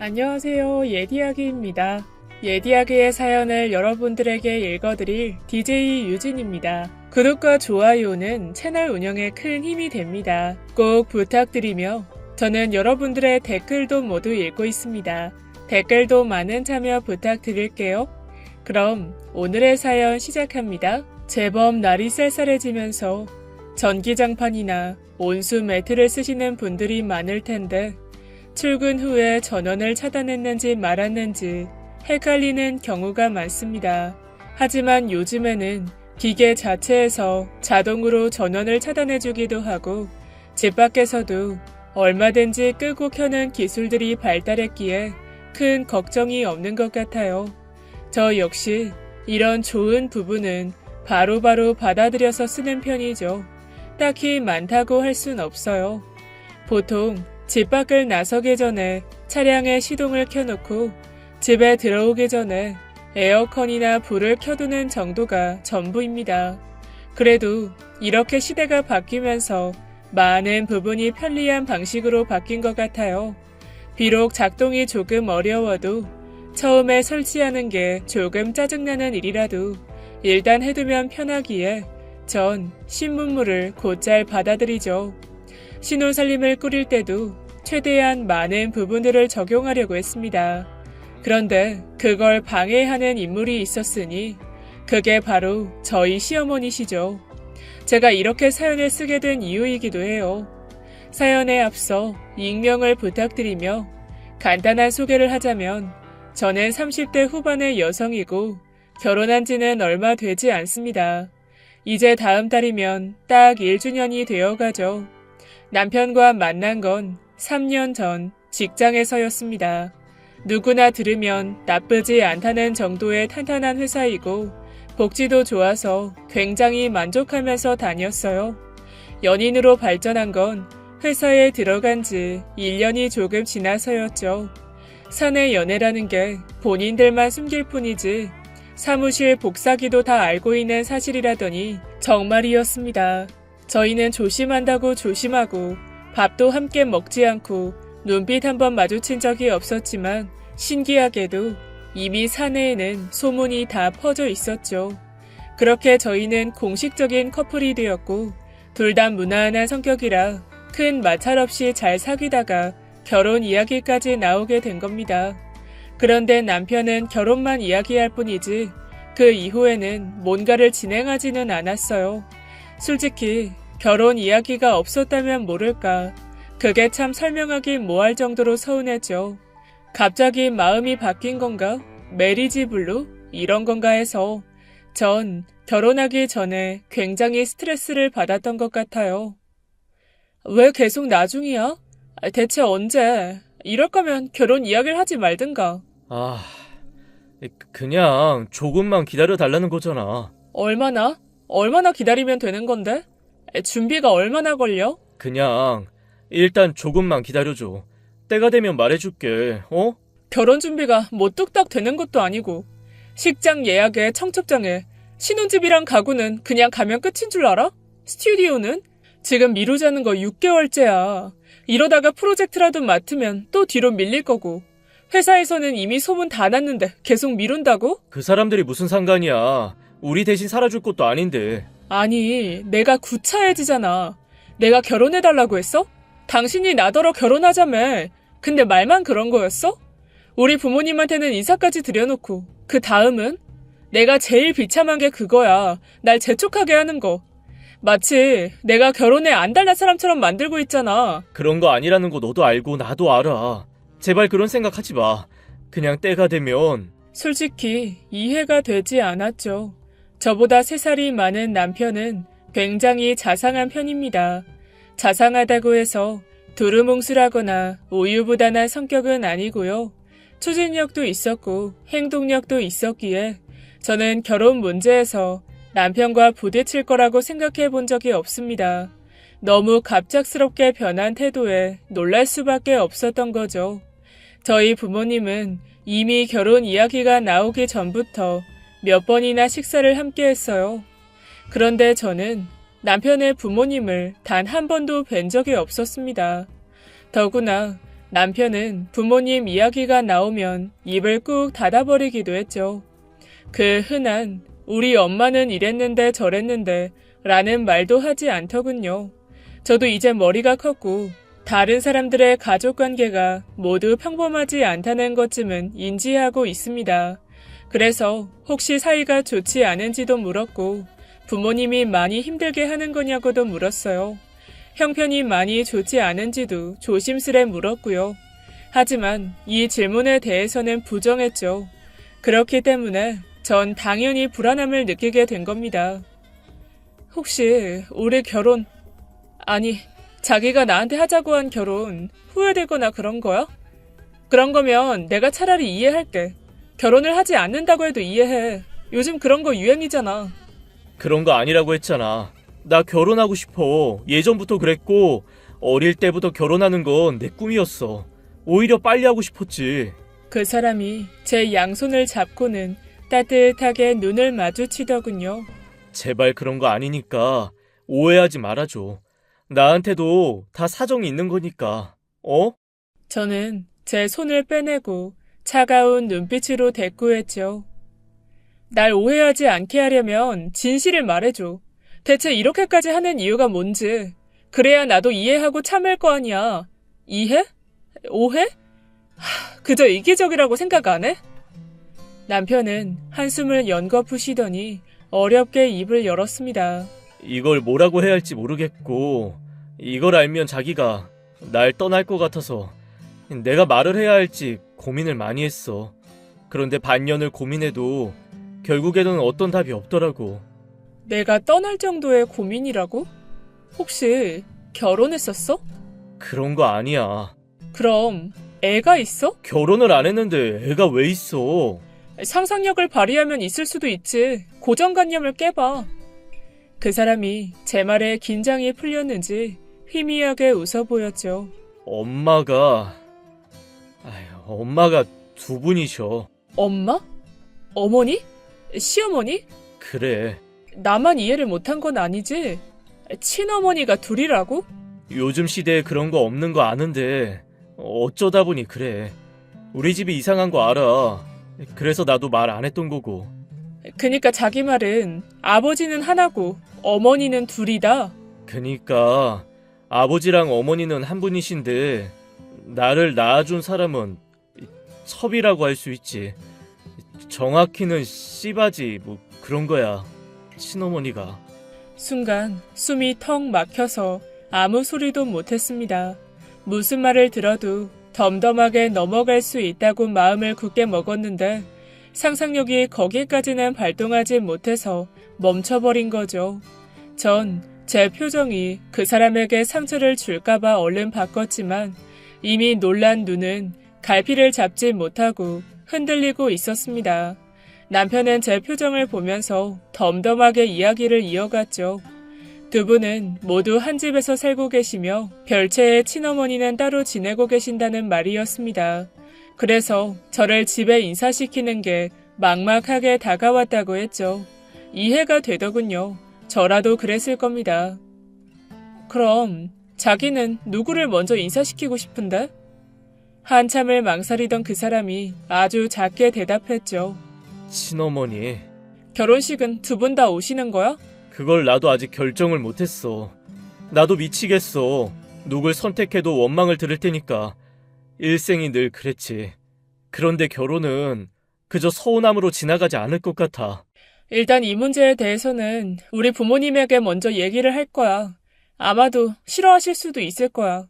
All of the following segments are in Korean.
안녕하세요. 예디아기입니다. 예디아기의 사연을 여러분들에게 읽어드릴 DJ 유진입니다. 구독과 좋아요는 채널 운영에 큰 힘이 됩니다. 꼭 부탁드리며 저는 여러분들의 댓글도 모두 읽고 있습니다. 댓글도 많은 참여 부탁드릴게요. 그럼 오늘의 사연 시작합니다. 제법 날이 쌀쌀해지면서 전기장판이나 온수 매트를 쓰시는 분들이 많을 텐데 출근 후에 전원을 차단했는지 말았는지 헷갈리는 경우가 많습니다. 하지만 요즘에는 기계 자체에서 자동으로 전원을 차단해주기도 하고 집 밖에서도 얼마든지 끄고 켜는 기술들이 발달했기에 큰 걱정이 없는 것 같아요. 저 역시 이런 좋은 부분은 바로바로 받아들여서 쓰는 편이죠. 딱히 많다고 할 순 없어요. 보통 집 밖을 나서기 전에 차량의 시동을 켜놓고 집에 들어오기 전에 에어컨이나 불을 켜두는 정도가 전부입니다. 그래도 이렇게 시대가 바뀌면서 많은 부분이 편리한 방식으로 바뀐 것 같아요. 비록 작동이 조금 어려워도 처음에 설치하는 게 조금 짜증나는 일이라도 일단 해두면 편하기에 전 신문물을 곧잘 받아들이죠. 신혼살림을 꾸릴 때도 최대한 많은 부분들을 적용하려고 했습니다. 그런데 그걸 방해하는 인물이 있었으니 그게 바로 저희 시어머니시죠. 제가 이렇게 사연을 쓰게 된 이유이기도 해요. 사연에 앞서 익명을 부탁드리며 간단한 소개를 하자면 저는 30대 후반의 여성이고 결혼한 지는 얼마 되지 않습니다. 이제 다음 달이면 딱 1주년이 되어가죠. 남편과 만난 건 3년 전 직장에서였습니다. 누구나 들으면 나쁘지 않다는 정도의 탄탄한 회사이고 복지도 좋아서 굉장히 만족하면서 다녔어요. 연인으로 발전한 건 회사에 들어간 지 1년이 조금 지나서였죠. 사내 연애라는 게 본인들만 숨길 뿐이지 사무실 복사기도 다 알고 있는 사실이라더니 정말이었습니다. 저희는 조심한다고 조심하고 밥도 함께 먹지 않고 눈빛 한번 마주친 적이 없었지만 신기하게도 이미 사내에는 소문이 다 퍼져 있었죠. 그렇게 저희는 공식적인 커플이 되었고 둘 다 무난한 성격이라 큰 마찰 없이 잘 사귀다가 결혼 이야기까지 나오게 된 겁니다. 그런데 남편은 결혼만 이야기할 뿐이지 그 이후에는 뭔가를 진행하지는 않았어요. 솔직히 결혼 이야기가 없었다면 모를까. 그게 참 설명하기 뭐할 정도로 서운했죠. 갑자기 마음이 바뀐 건가? 메리지 블루? 이런 건가 해서 전 결혼하기 전에 굉장히 스트레스를 받았던 것 같아요. 왜 계속 나중이야? 대체 언제? 이럴 거면 결혼 이야기를 하지 말든가. 그냥 조금만 기다려달라는 거잖아. 얼마나 기다리면 되는 건데? 준비가 얼마나 걸려? 그냥 일단 조금만 기다려줘. 때가 되면 말해줄게. 결혼 준비가 뭐 뚝딱 되는 것도 아니고 식장 예약에 청첩장에 신혼집이랑 가구는 그냥 가면 끝인 줄 알아? 스튜디오는? 지금 미루자는 거 6개월째야. 이러다가 프로젝트라도 맡으면 또 뒤로 밀릴 거고 회사에서는 이미 소문 다 났는데 계속 미룬다고? 그 사람들이 무슨 상관이야. 우리 대신 살아줄 것도 아닌데. 아니, 내가 구차해지잖아. 내가 결혼해달라고 했어? 당신이 나더러 결혼하자며. 근데 말만 그런 거였어? 우리 부모님한테는 인사까지 드려놓고 그 다음은? 내가 제일 비참한 게 그거야. 날 재촉하게 하는 거. 마치 내가 결혼에 안 달란 사람처럼 만들고 있잖아. 그런 거 아니라는 거 너도 알고 나도 알아. 제발 그런 생각하지 마. 그냥 때가 되면. 솔직히 이해가 되지 않았죠. 저보다 3살이 많은 남편은 굉장히 자상한 편입니다. 자상하다고 해서 두루뭉술하거나 우유부단한 성격은 아니고요. 추진력도 있었고 행동력도 있었기에 저는 결혼 문제에서 남편과 부딪힐 거라고 생각해 본 적이 없습니다. 너무 갑작스럽게 변한 태도에 놀랄 수밖에 없었던 거죠. 저희 부모님은 이미 결혼 이야기가 나오기 전부터 몇 번이나 식사를 함께 했어요. 그런데 저는 남편의 부모님을 단 한 번도 뵌 적이 없었습니다. 더구나 남편은 부모님 이야기가 나오면 입을 꾹 닫아버리기도 했죠. 그 흔한 우리 엄마는 이랬는데 저랬는데 라는 말도 하지 않더군요. 저도 이제 머리가 컸고 다른 사람들의 가족관계가 모두 평범하지 않다는 것쯤은 인지하고 있습니다. 그래서 혹시 사이가 좋지 않은지도 물었고 부모님이 많이 힘들게 하는 거냐고도 물었어요. 형편이 많이 좋지 않은지도 조심스레 물었고요. 하지만 이 질문에 대해서는 부정했죠. 그렇기 때문에 전 당연히 불안함을 느끼게 된 겁니다. 혹시 우리 결혼, 아니 자기가 나한테 하자고 한 결혼 후회되거나 그런 거야? 그런 거면 내가 차라리 이해할게. 결혼을 하지 않는다고 해도 이해해. 요즘 그런 거 유행이잖아. 그런 거 아니라고 했잖아. 나 결혼하고 싶어. 예전부터 그랬고 어릴 때부터 결혼하는 건 내 꿈이었어. 오히려 빨리 하고 싶었지. 그 사람이 제 양손을 잡고는 따뜻하게 눈을 마주치더군요. 제발 그런 거 아니니까 오해하지 말아줘. 나한테도 다 사정이 있는 거니까. 어? 저는 제 손을 빼내고 차가운 눈빛으로 대꾸했죠. 날 오해하지 않게 하려면 진실을 말해줘. 대체 이렇게까지 하는 이유가 뭔지. 그래야 나도 이해하고 참을 거 아니야. 이해? 오해? 그저 이기적이라고 생각 안 해? 남편은 한숨을 연거푸시더니 어렵게 입을 열었습니다. 이걸 뭐라고 해야 할지 모르겠고 이걸 알면 자기가 날 떠날 것 같아서 내가 말을 해야 할지 고민을 많이 했어. 그런데 반년을 고민해도 결국에는 어떤 답이 없더라고. 내가 떠날 정도의 고민이라고? 혹시 결혼했었어? 그런 거 아니야. 그럼 애가 있어? 결혼을 안 했는데 애가 왜 있어? 상상력을 발휘하면 있을 수도 있지. 고정관념을 깨봐. 그 사람이 제 말에 긴장이 풀렸는지 희미하게 웃어 보였죠. 엄마가 두 분이셔. 엄마? 어머니? 시어머니? 그래. 나만 이해를 못한 건 아니지? 친어머니가 둘이라고? 요즘 시대에 그런 거 없는 거 아는데 어쩌다 보니 그래. 우리 집이 이상한 거 알아. 그래서 나도 말 안 했던 거고. 그니까 자기 말은 아버지는 하나고 어머니는 둘이다. 그니까 아버지랑 어머니는 한 분이신데 나를 낳아준 사람은 첩이라고 할 수 있지. 정확히는 씨바지 뭐 그런 거야. 친어머니가. 순간 숨이 턱 막혀서 아무 소리도 못했습니다. 무슨 말을 들어도 덤덤하게 넘어갈 수 있다고 마음을 굳게 먹었는데 상상력이 거기까지는 발동하지 못해서 멈춰버린 거죠. 전 제 표정이 그 사람에게 상처를 줄까봐 얼른 바꿨지만 이미 놀란 눈은 갈피를 잡지 못하고 흔들리고 있었습니다. 남편은 제 표정을 보면서 덤덤하게 이야기를 이어갔죠. 두 분은 모두 한 집에서 살고 계시며 별채의 친어머니는 따로 지내고 계신다는 말이었습니다. 그래서 저를 집에 인사시키는 게 막막하게 다가왔다고 했죠. 이해가 되더군요. 저라도 그랬을 겁니다. 그럼 자기는 누구를 먼저 인사시키고 싶은데? 한참을 망설이던 그 사람이 아주 작게 대답했죠. 친어머니. 결혼식은 두 분 다 오시는 거야? 그걸 나도 아직 결정을 못했어. 나도 미치겠어. 누굴 선택해도 원망을 들을 테니까. 일생이 늘 그랬지. 그런데 결혼은 그저 서운함으로 지나가지 않을 것 같아. 일단 이 문제에 대해서는 우리 부모님에게 먼저 얘기를 할 거야. 아마도 싫어하실 수도 있을 거야.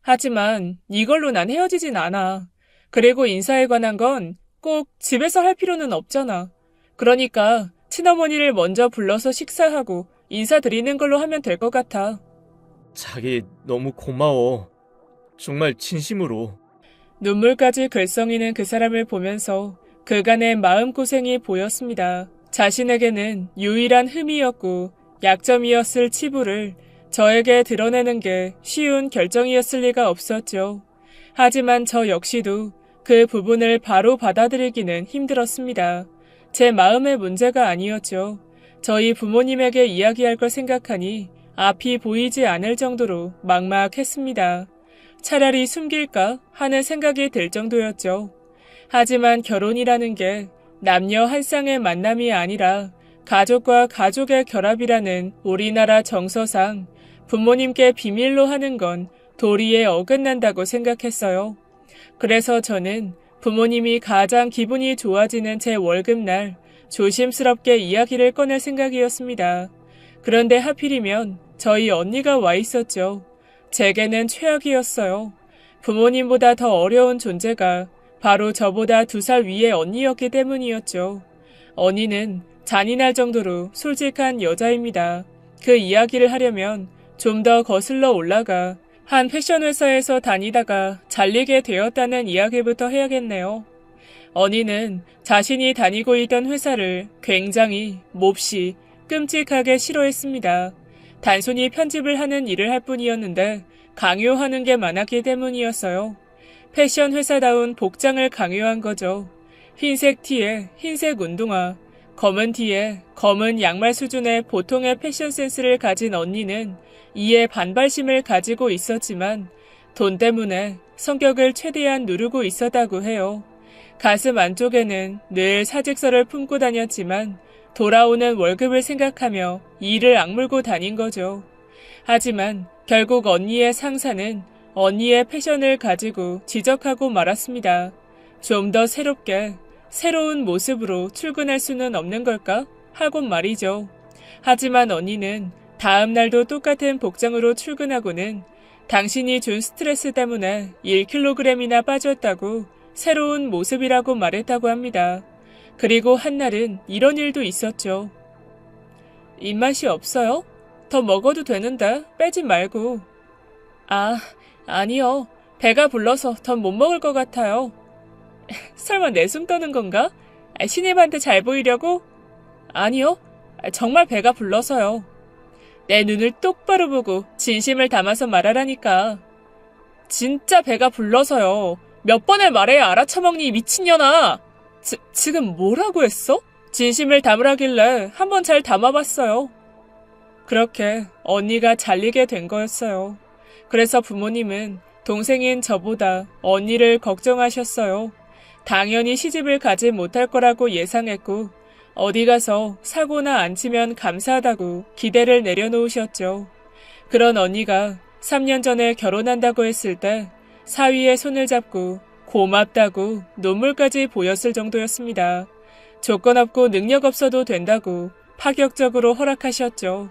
하지만 이걸로 난 헤어지진 않아. 그리고 인사에 관한 건 꼭 집에서 할 필요는 없잖아. 그러니까 친어머니를 먼저 불러서 식사하고 인사드리는 걸로 하면 될 것 같아. 자기 너무 고마워. 정말 진심으로. 눈물까지 글썽이는 그 사람을 보면서 그간의 마음고생이 보였습니다. 자신에게는 유일한 흠이었고 약점이었을 치부를 저에게 드러내는 게 쉬운 결정이었을 리가 없었죠. 하지만 저 역시도 그 부분을 바로 받아들이기는 힘들었습니다. 제 마음의 문제가 아니었죠. 저희 부모님에게 이야기할 걸 생각하니 앞이 보이지 않을 정도로 막막했습니다. 차라리 숨길까 하는 생각이 들 정도였죠. 하지만 결혼이라는 게 남녀 한 쌍의 만남이 아니라 가족과 가족의 결합이라는 우리나라 정서상 부모님께 비밀로 하는 건 도리에 어긋난다고 생각했어요. 그래서 저는 부모님이 가장 기분이 좋아지는 제 월급날 조심스럽게 이야기를 꺼낼 생각이었습니다. 그런데 하필이면 저희 언니가 와 있었죠. 제게는 최악이었어요. 부모님보다 더 어려운 존재가 바로 저보다 2살 위의 언니였기 때문이었죠. 언니는 잔인할 정도로 솔직한 여자입니다. 그 이야기를 하려면 좀 더 거슬러 올라가 한 패션 회사에서 다니다가 잘리게 되었다는 이야기부터 해야겠네요. 언니는 자신이 다니고 있던 회사를 굉장히 몹시 끔찍하게 싫어했습니다. 단순히 편집을 하는 일을 할 뿐이었는데 강요하는 게 많았기 때문이었어요. 패션 회사다운 복장을 강요한 거죠. 흰색 티에 흰색 운동화, 검은 티에 검은 양말 수준의 보통의 패션 센스를 가진 언니는 이에 반발심을 가지고 있었지만 돈 때문에 성격을 최대한 누르고 있었다고 해요. 가슴 안쪽에는 늘 사직서를 품고 다녔지만 돌아오는 월급을 생각하며 이를 악물고 다닌 거죠. 하지만 결국 언니의 상사는 언니의 패션을 가지고 지적하고 말았습니다. 좀 더 새롭게 새로운 모습으로 출근할 수는 없는 걸까? 하곤 말이죠. 하지만 언니는 다음 날도 똑같은 복장으로 출근하고는 당신이 준 스트레스 때문에 1kg이나 빠졌다고 새로운 모습이라고 말했다고 합니다. 그리고 한날은 이런 일도 있었죠. 입맛이 없어요? 더 먹어도 되는데 빼지 말고. 아니요. 배가 불러서 더 못 먹을 것 같아요. 설마 내숭 떠는 건가? 신입한테 잘 보이려고? 아니요. 정말 배가 불러서요. 내 눈을 똑바로 보고 진심을 담아서 말하라니까. 진짜 배가 불러서요. 몇 번을 말해야 알아쳐먹니, 이 미친년아. 지금 뭐라고 했어? 진심을 담으라길래 한번 잘 담아봤어요. 그렇게 언니가 잘리게 된 거였어요. 그래서 부모님은 동생인 저보다 언니를 걱정하셨어요. 당연히 시집을 가지 못할 거라고 예상했고 어디 가서 사고나 안 치면 감사하다고 기대를 내려놓으셨죠. 그런 언니가 3년 전에 결혼한다고 했을 때 사위의 손을 잡고 고맙다고 눈물까지 보였을 정도였습니다. 조건 없고 능력 없어도 된다고 파격적으로 허락하셨죠.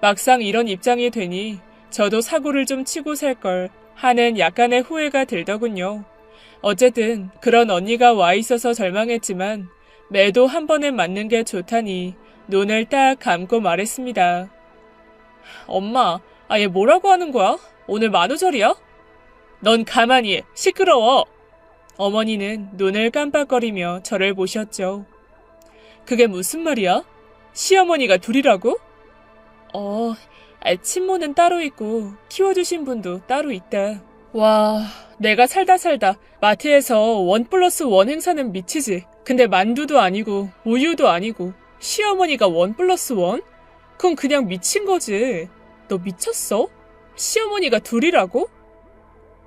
막상 이런 입장이 되니 저도 사고를 좀 치고 살 걸 하는 약간의 후회가 들더군요. 어쨌든 그런 언니가 와 있어서 절망했지만 매도 한 번에 맞는 게 좋다니 눈을 딱 감고 말했습니다. 엄마, 얘 뭐라고 하는 거야? 오늘 만우절이야? 넌 가만히 해. 시끄러워. 어머니는 눈을 깜빡거리며 저를 보셨죠. 그게 무슨 말이야? 시어머니가 둘이라고? 친모는 따로 있고 키워주신 분도 따로 있다. 와, 내가 살다 마트에서 1+1 행사는 미치지. 근데 만두도 아니고 우유도 아니고 시어머니가 1+1? 그건 그냥 미친 거지. 너 미쳤어? 시어머니가 둘이라고?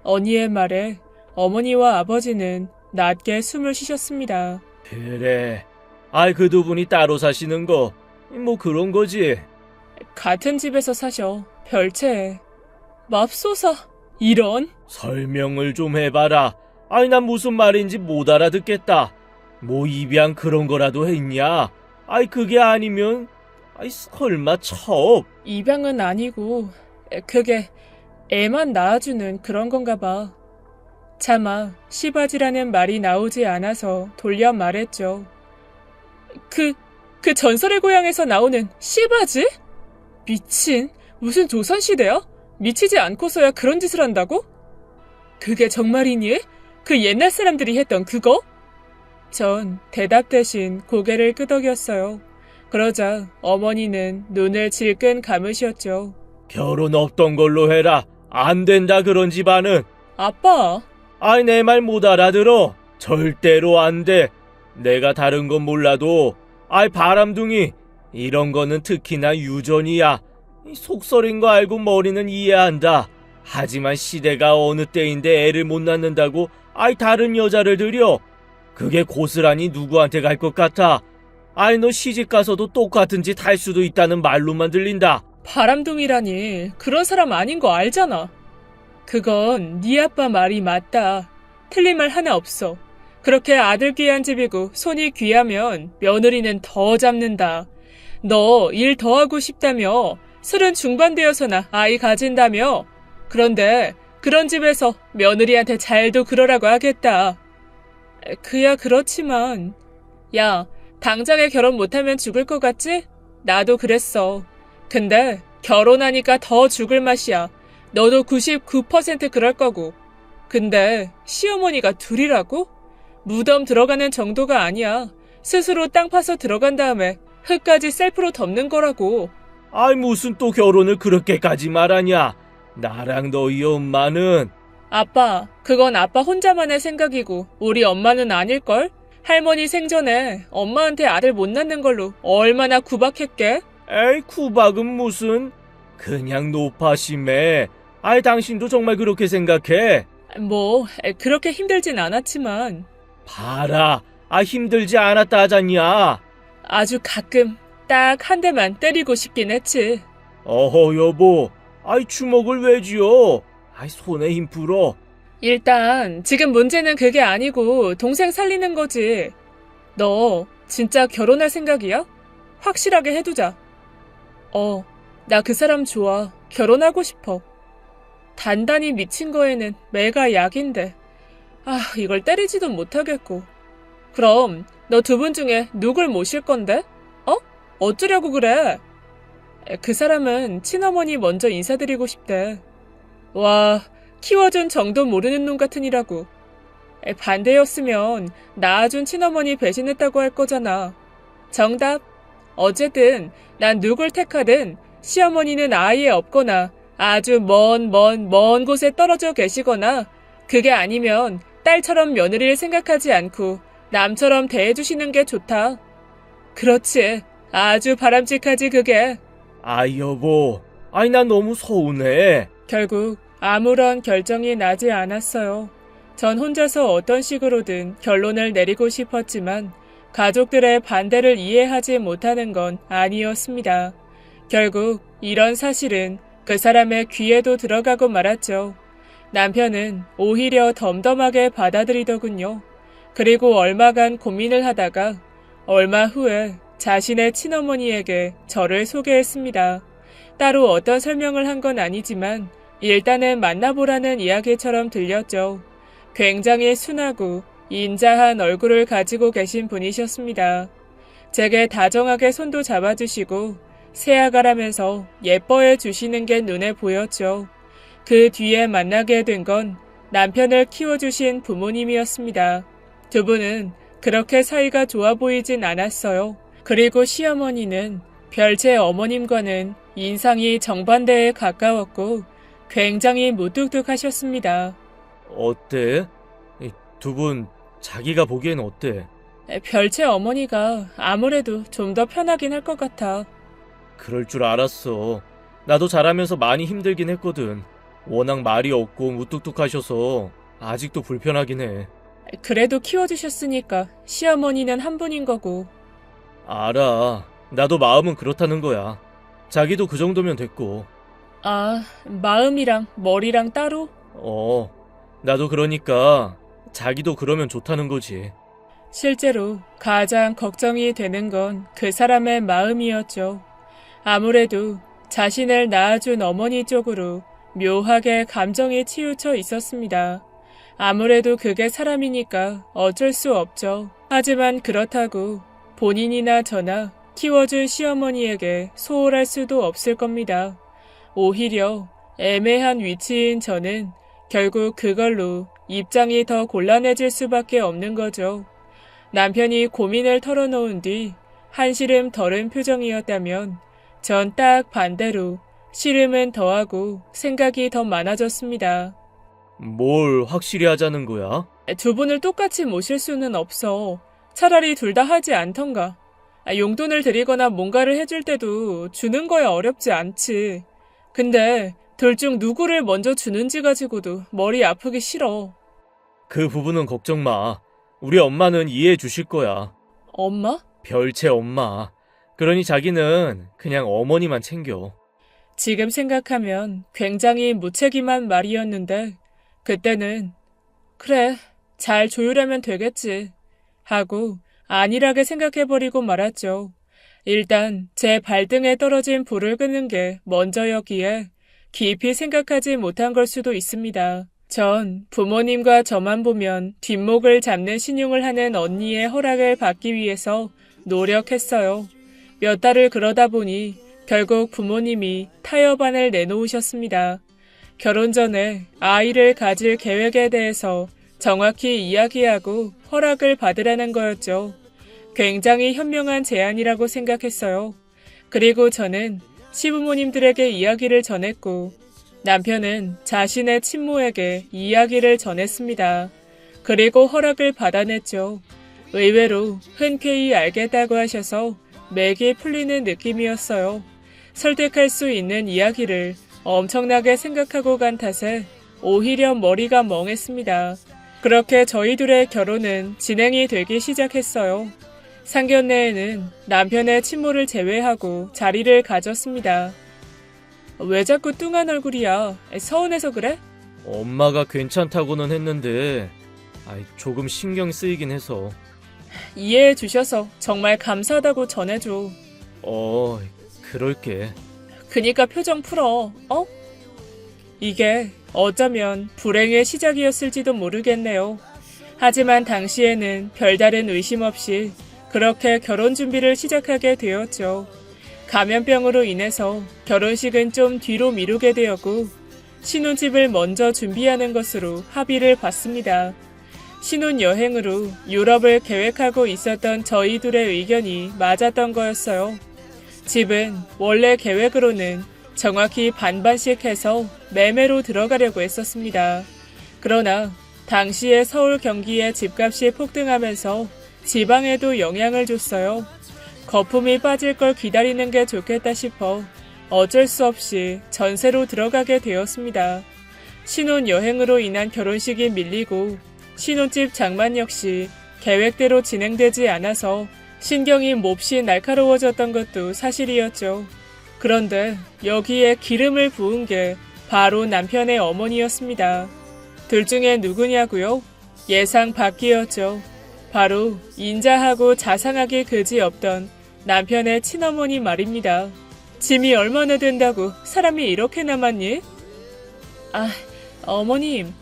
언니의 말에 어머니와 아버지는 낮게 숨을 쉬셨습니다. 그래. 그 두 분이 따로 사시는 거, 뭐 그런 거지. 같은 집에서 사셔. 별채. 맙소사. 이런? 설명을 좀 해봐라. 난 무슨 말인지 못 알아듣겠다. 뭐 입양 그런 거라도 했냐? 그게 아니면 설마 첩? 입양은 아니고 그게 애만 낳아주는 그런 건가 봐. 차마 시바지라는 말이 나오지 않아서 돌려 말했죠. 그 전설의 고향에서 나오는 시바지? 미친, 무슨 조선시대야? 미치지 않고서야 그런 짓을 한다고? 그게 정말이니? 그 옛날 사람들이 했던 그거? 전 대답 대신 고개를 끄덕였어요. 그러자 어머니는 눈을 질끈 감으셨죠. 결혼 없던 걸로 해라. 안 된다 그런 집안은. 아빠. 내 말 못 알아들어. 절대로 안 돼. 내가 다른 건 몰라도 바람둥이 이런 거는 특히나 유전이야. 속설인 거 알고 머리는 이해한다. 하지만 시대가 어느 때인데 애를 못 낳는다고 다른 여자를 들여? 그게 고스란히 누구한테 갈 것 같아? 너 시집 가서도 똑같은 짓 할 수도 있다는 말로만 들린다. 바람둥이라니 그런 사람 아닌 거 알잖아. 그건 네 아빠 말이 맞다. 틀린 말 하나 없어. 그렇게 아들 귀한 집이고 손이 귀하면 며느리는 더 잡는다. 너 일 더 하고 싶다며, 서른 중반되어서나 아이 가진다며. 그런데 그런 집에서 며느리한테 잘도 그러라고 하겠다. 그야 그렇지만, 야, 당장에 결혼 못하면 죽을 것 같지? 나도 그랬어. 근데 결혼하니까 더 죽을 맛이야. 너도 99% 그럴 거고. 근데 시어머니가 둘이라고? 무덤 들어가는 정도가 아니야. 스스로 땅 파서 들어간 다음에 흙까지 셀프로 덮는 거라고. 무슨 또 결혼을 그렇게까지 말하냐? 나랑 너희 엄마는. 아빠, 그건 아빠 혼자만의 생각이고 우리 엄마는 아닐걸? 할머니 생전에 엄마한테 아들 못 낳는 걸로 얼마나 구박했게? 에이, 구박은 무슨. 그냥 노파심해. 당신도 정말 그렇게 생각해? 뭐 그렇게 힘들진 않았지만. 봐라, 힘들지 않았다 하잖냐. 아주 가끔 딱 한 대만 때리고 싶긴 했지. 어허 여보, 주먹을 왜 쥐어? 손에 힘 풀어. 일단 지금 문제는 그게 아니고 동생 살리는 거지. 너 진짜 결혼할 생각이야? 확실하게 해두자. 나 그 사람 좋아. 결혼하고 싶어. 단단히 미친 거에는 매가 약인데. 이걸 때리지도 못하겠고. 그럼 너 두 분 중에 누굴 모실 건데? 어쩌려고 그래? 그 사람은 친어머니 먼저 인사드리고 싶대. 와, 키워준 정도 모르는 놈 같으니라고. 반대였으면 낳아준 친어머니 배신했다고 할 거잖아. 정답. 어쨌든 난 누굴 택하든 시어머니는 아예 없거나 아주 먼 곳에 떨어져 계시거나, 그게 아니면 딸처럼 며느리를 생각하지 않고 남처럼 대해주시는 게 좋다. 그렇지. 아주 바람직하지 그게. 여보, 난 너무 서운해. 결국 아무런 결정이 나지 않았어요. 전 혼자서 어떤 식으로든 결론을 내리고 싶었지만 가족들의 반대를 이해하지 못하는 건 아니었습니다. 결국 이런 사실은 그 사람의 귀에도 들어가고 말았죠. 남편은 오히려 덤덤하게 받아들이더군요. 그리고 얼마간 고민을 하다가 얼마 후에 자신의 친어머니에게 저를 소개했습니다. 따로 어떤 설명을 한 건 아니지만 일단은 만나보라는 이야기처럼 들렸죠. 굉장히 순하고 인자한 얼굴을 가지고 계신 분이셨습니다. 제게 다정하게 손도 잡아주시고 새아가라면서 예뻐해 주시는 게 눈에 보였죠. 그 뒤에 만나게 된 건 남편을 키워주신 부모님이었습니다. 두 분은 그렇게 사이가 좋아 보이진 않았어요. 그리고 시어머니는 별제 어머님과는 인상이 정반대에 가까웠고 굉장히 무뚝뚝하셨습니다. 어때? 두 분 자기가 보기엔 어때? 별제 어머니가 아무래도 좀 더 편하긴 할 것 같아. 그럴 줄 알았어. 나도 자라면서 많이 힘들긴 했거든. 워낙 말이 없고 무뚝뚝하셔서 아직도 불편하긴 해. 그래도 키워주셨으니까 시어머니는 한 분인 거고. 알아. 나도 마음은 그렇다는 거야. 자기도 그 정도면 됐고. 마음이랑 머리랑 따로? 나도 그러니까 자기도 그러면 좋다는 거지. 실제로 가장 걱정이 되는 건 그 사람의 마음이었죠. 아무래도 자신을 낳아준 어머니 쪽으로 묘하게 감정이 치우쳐 있었습니다. 아무래도 그게 사람이니까 어쩔 수 없죠. 하지만 그렇다고 본인이나 저나 키워준 시어머니에게 소홀할 수도 없을 겁니다. 오히려 애매한 위치인 저는 결국 그걸로 입장이 더 곤란해질 수밖에 없는 거죠. 남편이 고민을 털어놓은 뒤 한시름 덜은 표정이었다면 전 딱 반대로 시름은 더하고 생각이 더 많아졌습니다. 뭘 확실히 하자는 거야? 두 분을 똑같이 모실 수는 없어. 차라리 둘 다 하지 않던가. 용돈을 드리거나 뭔가를 해줄 때도 주는 거야 어렵지 않지. 근데 둘 중 누구를 먼저 주는지 가지고도 머리 아프기 싫어. 그 부분은 걱정 마. 우리 엄마는 이해해 주실 거야. 엄마? 별채 엄마. 그러니 자기는 그냥 어머니만 챙겨. 지금 생각하면 굉장히 무책임한 말이었는데 그때는 그래, 잘 조율하면 되겠지 하고 안일하게 생각해버리고 말았죠. 일단 제 발등에 떨어진 불을 끄는 게 먼저였기에 깊이 생각하지 못한 걸 수도 있습니다. 전 부모님과 저만 보면 뒷목을 잡는 신용을 하는 언니의 허락을 받기 위해서 노력했어요. 몇 달을 그러다 보니 결국 부모님이 타협안을 내놓으셨습니다. 결혼 전에 아이를 가질 계획에 대해서 정확히 이야기하고 허락을 받으라는 거였죠. 굉장히 현명한 제안이라고 생각했어요. 그리고 저는 시부모님들에게 이야기를 전했고 남편은 자신의 친모에게 이야기를 전했습니다. 그리고 허락을 받아냈죠. 의외로 흔쾌히 알겠다고 하셔서 맥이 풀리는 느낌이었어요. 설득할 수 있는 이야기를 엄청나게 생각하고 간 탓에 오히려 머리가 멍했습니다. 그렇게 저희 둘의 결혼은 진행이 되기 시작했어요. 상견례에는 남편의 친모를 제외하고 자리를 가졌습니다. 왜 자꾸 뚱한 얼굴이야? 서운해서 그래? 엄마가 괜찮다고는 했는데 조금 신경 쓰이긴 해서. 이해해 주셔서 정말 감사하다고 전해줘. 그럴게. 그니까 표정 풀어, 어? 이게 어쩌면 불행의 시작이었을지도 모르겠네요. 하지만 당시에는 별다른 의심 없이 그렇게 결혼 준비를 시작하게 되었죠. 감염병으로 인해서 결혼식은 좀 뒤로 미루게 되었고 신혼집을 먼저 준비하는 것으로 합의를 봤습니다. 신혼여행으로 유럽을 계획하고 있었던 저희 둘의 의견이 맞았던 거였어요. 집은 원래 계획으로는 정확히 반반씩 해서 매매로 들어가려고 했었습니다. 그러나 당시의 서울 경기의 집값이 폭등하면서 지방에도 영향을 줬어요. 거품이 빠질 걸 기다리는 게 좋겠다 싶어 어쩔 수 없이 전세로 들어가게 되었습니다. 신혼여행으로 인한 결혼식이 밀리고 신혼집 장만 역시 계획대로 진행되지 않아서 신경이 몹시 날카로워졌던 것도 사실이었죠. 그런데 여기에 기름을 부은 게 바로 남편의 어머니였습니다. 둘 중에 누구냐고요? 예상 밖이었죠. 바로 인자하고 자상하기 그지없던 남편의 친어머니 말입니다. 짐이 얼마나 된다고 사람이 이렇게 남았니? 어머님,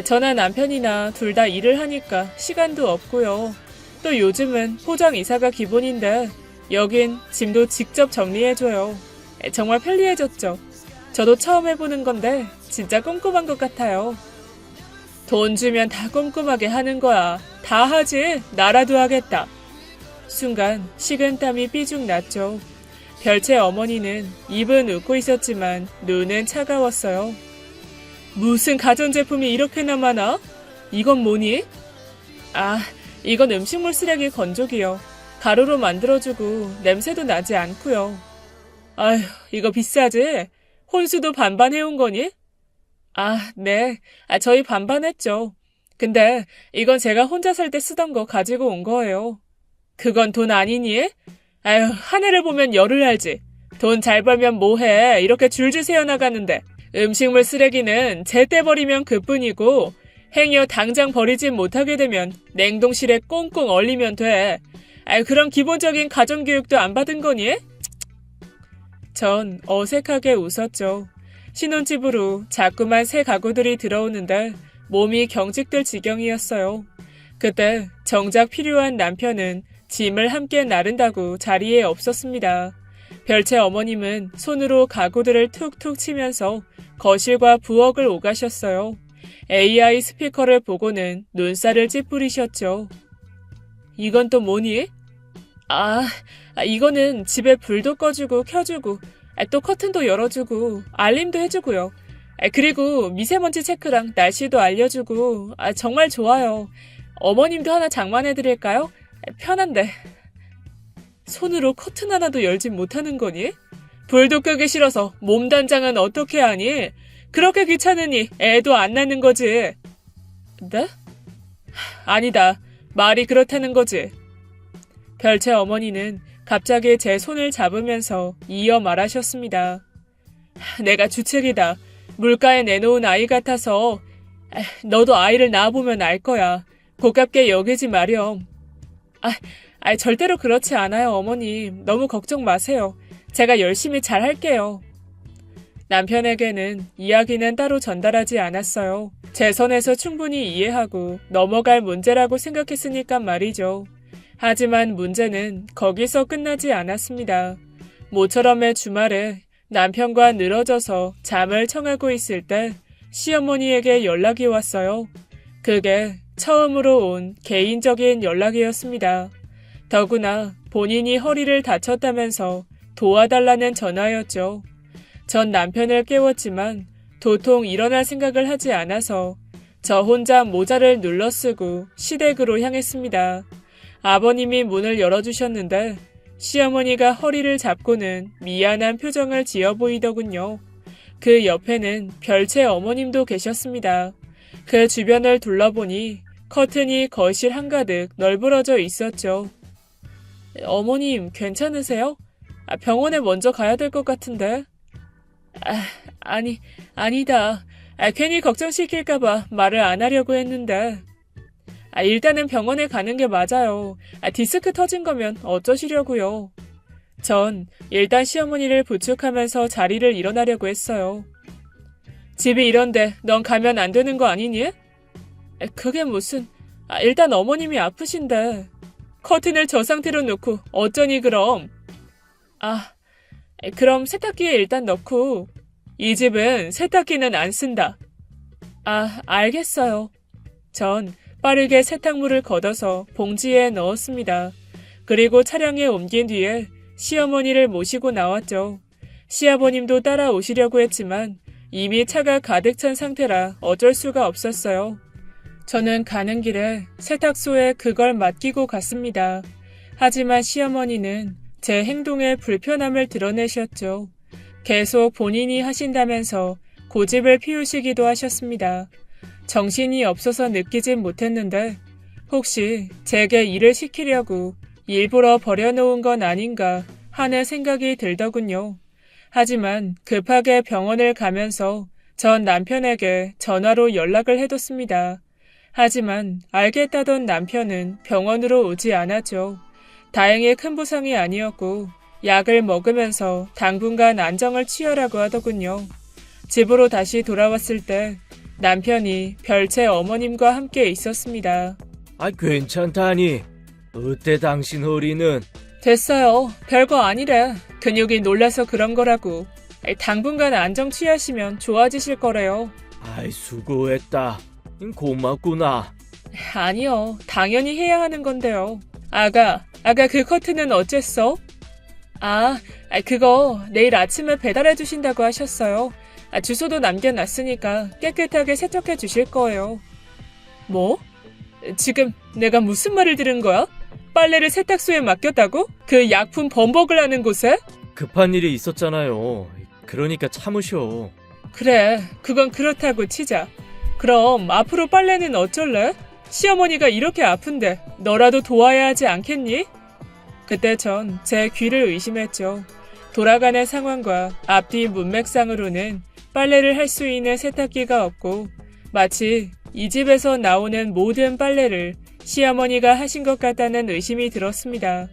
저나 남편이나 둘 다 일을 하니까 시간도 없고요. 또 요즘은 포장 이사가 기본인데 여긴 짐도 직접 정리해줘요. 정말 편리해졌죠. 저도 처음 해보는 건데 진짜 꼼꼼한 것 같아요. 돈 주면 다 꼼꼼하게 하는 거야. 다 하지? 나라도 하겠다. 순간 식은땀이 삐죽 났죠. 별채 어머니는 입은 웃고 있었지만 눈은 차가웠어요. 무슨 가전제품이 이렇게나 많아? 이건 뭐니? 이건 음식물 쓰레기 건조기요. 가루로 만들어주고 냄새도 나지 않고요. 아휴, 이거 비싸지? 혼수도 반반 해온 거니? 네. 저희 반반 했죠. 근데 이건 제가 혼자 살 때 쓰던 거 가지고 온 거예요. 그건 돈 아니니? 아휴, 하늘을 보면 열을 알지. 돈 잘 벌면 뭐해. 이렇게 줄줄 새어나가는데. 음식물 쓰레기는 제때 버리면 그뿐이고 행여 당장 버리지 못하게 되면 냉동실에 꽁꽁 얼리면 돼. 그런 기본적인 가정교육도 안 받은 거니? 전 어색하게 웃었죠. 신혼집으로 자꾸만 새 가구들이 들어오는데 몸이 경직될 지경이었어요. 그때 정작 필요한 남편은 짐을 함께 나른다고 자리에 없었습니다. 별채 어머님은 손으로 가구들을 툭툭 치면서 거실과 부엌을 오가셨어요. AI 스피커를 보고는 눈살을 찌푸리셨죠. 이건 또 뭐니? 이거는 집에 불도 꺼주고 켜주고 또 커튼도 열어주고 알림도 해주고요. 그리고 미세먼지 체크랑 날씨도 알려주고 정말 좋아요. 어머님도 하나 장만해드릴까요? 편한데. 손으로 커튼 하나도 열진 못하는 거니? 불도 끄기 싫어서 몸단장은 어떻게 하니? 그렇게 귀찮으니 애도 안 낳는 거지. 네? 아니다. 말이 그렇다는 거지. 별채 어머니는 갑자기 제 손을 잡으면서 이어 말하셨습니다. 내가 주책이다. 물가에 내놓은 아이 같아서 너도 아이를 낳아보면 알 거야. 고깝게 여기지 마렴. 절대로 그렇지 않아요, 어머님. 너무 걱정 마세요. 제가 열심히 잘 할게요. 남편에게는 이야기는 따로 전달하지 않았어요. 제 선에서 충분히 이해하고 넘어갈 문제라고 생각했으니까 말이죠. 하지만 문제는 거기서 끝나지 않았습니다. 모처럼의 주말에 남편과 늘어져서 잠을 청하고 있을 때 시어머니에게 연락이 왔어요. 그게 처음으로 온 개인적인 연락이었습니다. 더구나 본인이 허리를 다쳤다면서 도와달라는 전화였죠. 전 남편을 깨웠지만 도통 일어날 생각을 하지 않아서 저 혼자 모자를 눌러쓰고 시댁으로 향했습니다. 아버님이 문을 열어주셨는데 시어머니가 허리를 잡고는 미안한 표정을 지어 보이더군요. 그 옆에는 별채 어머님도 계셨습니다. 그 주변을 둘러보니 커튼이 거실 한가득 널브러져 있었죠. 어머님 괜찮으세요? 병원에 먼저 가야 될 것 같은데. 아니다. 괜히 걱정시킬까봐 말을 안 하려고 했는데. 일단은 병원에 가는 게 맞아요. 디스크 터진 거면 어쩌시려고요. 전 일단 시어머니를 부축하면서 자리를 일어나려고 했어요. 집이 이런데 넌 가면 안 되는 거 아니니? 그게 무슨... 일단 어머님이 아프신데. 커튼을 저 상태로 놓고 어쩌니 그럼. 그럼 세탁기에 일단 넣고. 이 집은 세탁기는 안 쓴다. 알겠어요. 전 빠르게 세탁물을 걷어서 봉지에 넣었습니다. 그리고 차량에 옮긴 뒤에 시어머니를 모시고 나왔죠. 시아버님도 따라오시려고 했지만 이미 차가 가득 찬 상태라 어쩔 수가 없었어요. 저는 가는 길에 세탁소에 그걸 맡기고 갔습니다. 하지만 시어머니는 제 행동에 불편함을 드러내셨죠. 계속 본인이 하신다면서 고집을 피우시기도 하셨습니다. 정신이 없어서 느끼진 못했는데 혹시 제게 일을 시키려고 일부러 버려놓은 건 아닌가 하는 생각이 들더군요. 하지만 급하게 병원을 가면서 전 남편에게 전화로 연락을 해뒀습니다. 하지만 알겠다던 남편은 병원으로 오지 않았죠. 다행히 큰 부상이 아니었고 약을 먹으면서 당분간 안정을 취하라고 하더군요. 집으로 다시 돌아왔을 때 남편이 별채 어머님과 함께 있었습니다. 괜찮다니. 어때 당신 허리는? 됐어요. 별거 아니래. 근육이 놀라서 그런 거라고. 당분간 안정 취하시면 좋아지실 거래요. 수고했다. 고맙구나. 아니요. 당연히 해야 하는 건데요. 아가 그 커튼은 어쨌어? 그거 내일 아침에 배달해 주신다고 하셨어요. 주소도 남겨놨으니까 깨끗하게 세척해 주실 거예요. 뭐? 지금 내가 무슨 말을 들은 거야? 빨래를 세탁소에 맡겼다고? 그 약품 범벅을 하는 곳에? 급한 일이 있었잖아요. 그러니까 참으셔. 그래, 그건 그렇다고 치자. 그럼 앞으로 빨래는 어쩔래? 시어머니가 이렇게 아픈데 너라도 도와야 하지 않겠니? 그때 전 제 귀를 의심했죠. 돌아가는 상황과 앞뒤 문맥상으로는 빨래를 할 수 있는 세탁기가 없고 마치 이 집에서 나오는 모든 빨래를 시어머니가 하신 것 같다는 의심이 들었습니다.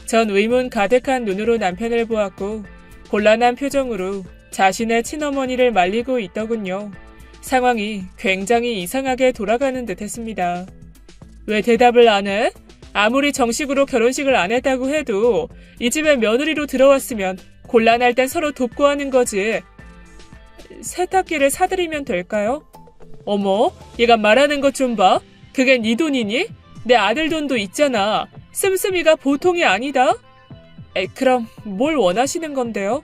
전 의문 가득한 눈으로 남편을 보았고 곤란한 표정으로 자신의 친어머니를 말리고 있더군요. 상황이 굉장히 이상하게 돌아가는 듯 했습니다. 왜 대답을 안 해? 아무리 정식으로 결혼식을 안 했다고 해도 이 집에 며느리로 들어왔으면 곤란할 땐 서로 돕고 하는 거지. 세탁기를 사드리면 될까요? 어머, 얘가 말하는 것 좀 봐. 그게 네 돈이니? 내 아들 돈도 있잖아. 씀씀이가 보통이 아니다. 그럼 뭘 원하시는 건데요?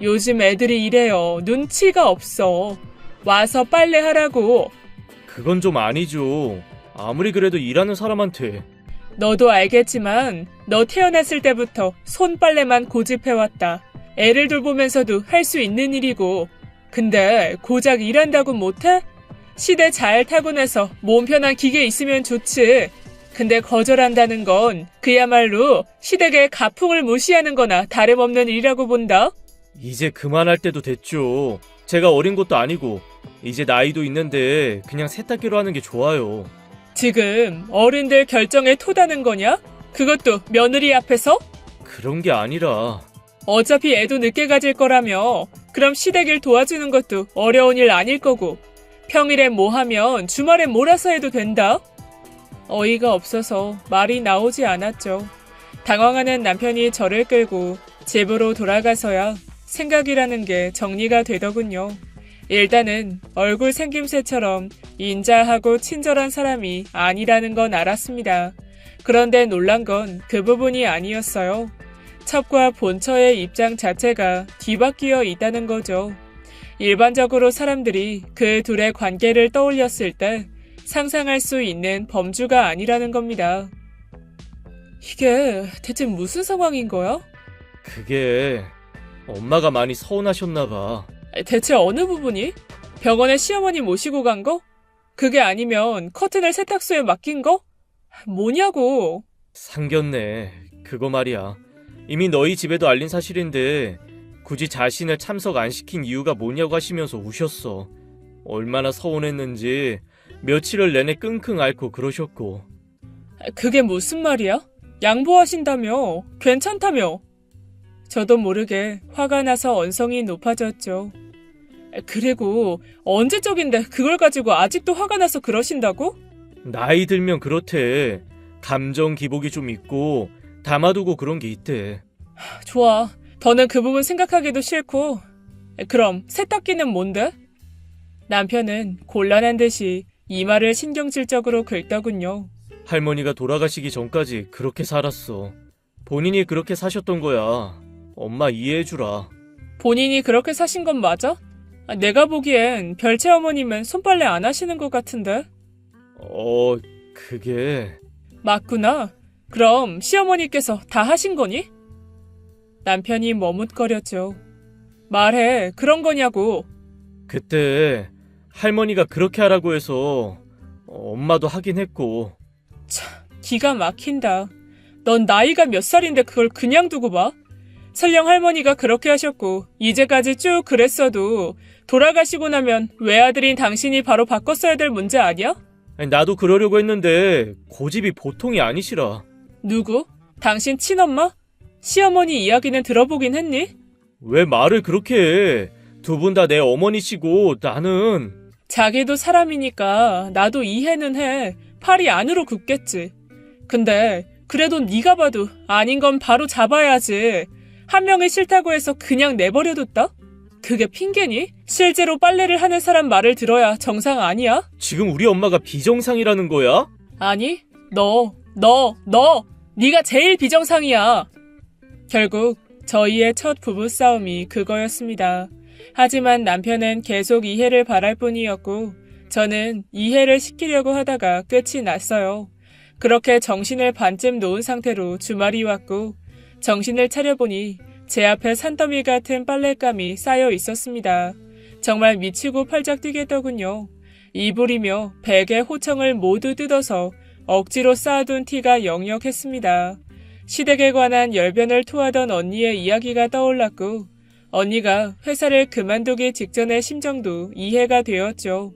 요즘 애들이 이래요. 눈치가 없어. 와서 빨래하라고. 그건 좀 아니죠. 아무리 그래도 일하는 사람한테. 너도 알겠지만 너 태어났을 때부터 손빨래만 고집해왔다. 애를 돌보면서도 할 수 있는 일이고. 근데 고작 일한다고 못해? 시대 잘 타고나서 몸 편한 기계 있으면 좋지. 근데 거절한다는 건 그야말로 시댁의 가풍을 무시하는 거나 다름없는 일이라고 본다. 이제 그만할 때도 됐죠. 제가 어린 것도 아니고 이제 나이도 있는데 그냥 세탁기로 하는 게 좋아요. 지금 어른들 결정에 토다는 거냐? 그것도 며느리 앞에서? 그런 게 아니라 어차피 애도 늦게 가질 거라며. 그럼 시댁일 도와주는 것도 어려운 일 아닐 거고. 평일엔 뭐 하면 주말엔 몰아서 해도 된다? 어이가 없어서 말이 나오지 않았죠. 당황하는 남편이 저를 끌고 집으로 돌아가서야 생각이라는 게 정리가 되더군요. 일단은 얼굴 생김새처럼 인자하고 친절한 사람이 아니라는 건 알았습니다. 그런데 놀란 건 그 부분이 아니었어요. 첩과 본처의 입장 자체가 뒤바뀌어 있다는 거죠. 일반적으로 사람들이 그 둘의 관계를 떠올렸을 때 상상할 수 있는 범주가 아니라는 겁니다. 이게 대체 무슨 상황인 거야? 그게 엄마가 많이 서운하셨나 봐. 대체 어느 부분이? 병원에 시어머니 모시고 간 거? 그게 아니면 커튼을 세탁소에 맡긴 거? 뭐냐고. 상견례, 그거 말이야. 이미 너희 집에도 알린 사실인데 굳이 자신을 참석 안 시킨 이유가 뭐냐고 하시면서 우셨어. 얼마나 서운했는지 며칠을 내내 끙끙 앓고 그러셨고. 그게 무슨 말이야? 양보하신다며? 괜찮다며? 저도 모르게 화가 나서 언성이 높아졌죠. 그리고 언제적인데 그걸 가지고 아직도 화가 나서 그러신다고? 나이 들면 그렇대. 감정 기복이 좀 있고 담아두고 그런 게 있대. 좋아. 더는 그 부분 생각하기도 싫고. 그럼 세탁기는 뭔데? 남편은 곤란한 듯이 이마를 신경질적으로 긁더군요. 할머니가 돌아가시기 전까지 그렇게 살았어. 본인이 그렇게 사셨던 거야. 엄마 이해해주라. 본인이 그렇게 사신 건 맞아? 내가 보기엔 별채 어머님은 손빨래 안 하시는 것 같은데? 그게... 맞구나. 그럼 시어머니께서 다 하신 거니? 남편이 머뭇거렸죠. 말해, 그런 거냐고. 그때 할머니가 그렇게 하라고 해서 엄마도 하긴 했고. 참, 기가 막힌다. 넌 나이가 몇 살인데 그걸 그냥 두고 봐? 설령 할머니가 그렇게 하셨고 이제까지 쭉 그랬어도 돌아가시고 나면 외아들인 당신이 바로 바꿨어야 될 문제 아니야? 아니, 나도 그러려고 했는데 고집이 보통이 아니시라. 누구? 당신 친엄마? 시어머니 이야기는 들어보긴 했니? 왜 말을 그렇게 해? 두 분 다 내 어머니시고 나는... 자기도 사람이니까 나도 이해는 해. 팔이 안으로 굽겠지. 근데 그래도 네가 봐도 아닌 건 바로 잡아야지. 한 명이 싫다고 해서 그냥 내버려뒀다? 그게 핑계니? 실제로 빨래를 하는 사람 말을 들어야 정상 아니야? 지금 우리 엄마가 비정상이라는 거야? 아니, 너. 네가 제일 비정상이야. 결국 저희의 첫 부부싸움이 그거였습니다. 하지만 남편은 계속 이해를 바랄 뿐이었고 저는 이해를 시키려고 하다가 끝이 났어요. 그렇게 정신을 반쯤 놓은 상태로 주말이 왔고 정신을 차려보니 제 앞에 산더미 같은 빨랫감이 쌓여 있었습니다. 정말 미치고 팔짝 뛰겠더군요. 이불이며 베개 호청을 모두 뜯어서 억지로 쌓아둔 티가 역력했습니다. 시댁에 관한 열변을 토하던 언니의 이야기가 떠올랐고 언니가 회사를 그만두기 직전의 심정도 이해가 되었죠.